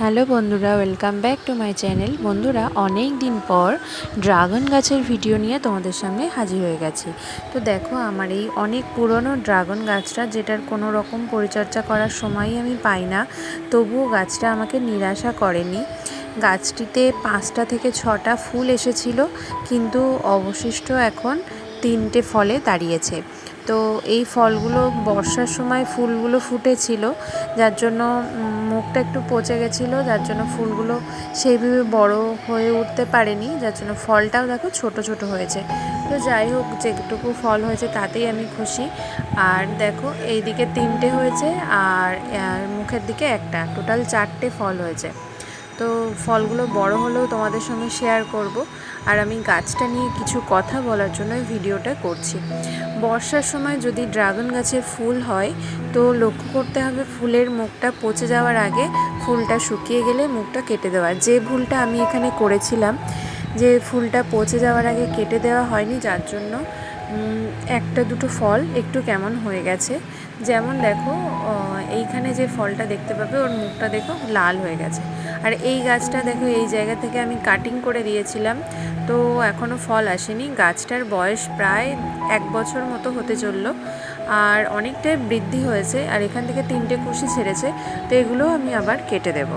Hello বন্ধুরা, welcome back to my channel. বন্ধুরা, অনেক দিন পর ড্রাগন গাছের ভিডিও নিয়ে তোমাদের সামনে হাজির হয়ে গেছি। তো দেখো, আমার এই অনেক পুরনো ড্রাগন গাছটা, যেটার কোনো রকম পরিচর্যা করার সময়ই আমি পাই না, তবুও গাছটা আমাকে নিরাশা করেনি। গাছটিতে 5টা থেকে 6টা ফুল এসেছিল, কিন্তু অবশিষ্ট এখন 3টে ফলে দাঁড়িয়েছে। তো এই ফলগুলো বর্ষার সময় ফুলগুলো ফুটেছিল, যার জন্য মুখটা একটু পচে গেছিলো, যার জন্য ফুলগুলো সেইভাবে বড় হয়ে উঠতে পারেনি, যার জন্য ফলটাও দেখো ছোট ছোট হয়েছে। তো যাই হোক, যেটুকু ফল হয়েছে তাতেই আমি খুশি। আর দেখো, এইদিকে 3টে হয়েছে আর মুখের দিকে একটা, টোটাল 4টে ফল হয়েছে। তো ফলগুলো বড় হলেও তোমাদের সঙ্গে শেয়ার করব। আর আমি গাছটা নিয়ে কিছু কথা বলার জন্য ভিডিওটা করছি। বর্ষার সময় যদি ড্রাগন গাছের ফুল হয়, তো লক্ষ্য করতে হবে ফুলের মুখটা পচে যাওয়ার আগে, ফুলটা শুকিয়ে গেলে মুখটা কেটে দেওয়া। যে ভুলটা আমি এখানে করেছিলাম, যে ফুলটা পচে যাওয়ার আগে কেটে দেওয়া হয়নি, যার জন্য একটা দুটো ফল একটু কেমন হয়ে গেছে। যেমন দেখো, এইখানে যে ফলটা দেখতে পাবে, ওর মুখটা দেখো লাল হয়ে গেছে। আর এই গাছটা দেখো, এই জায়গা থেকে আমি কাটিং করে দিয়েছিলাম, তো এখনও ফল আসেনি। গাছটার বয়স প্রায় 1 বছর মতো হতে চললো, আর অনেকটাই বৃদ্ধি হয়েছে। আর এখান থেকে 3টে কুশি ছেড়েছে, তো এগুলো আমি আবার কেটে দেবো।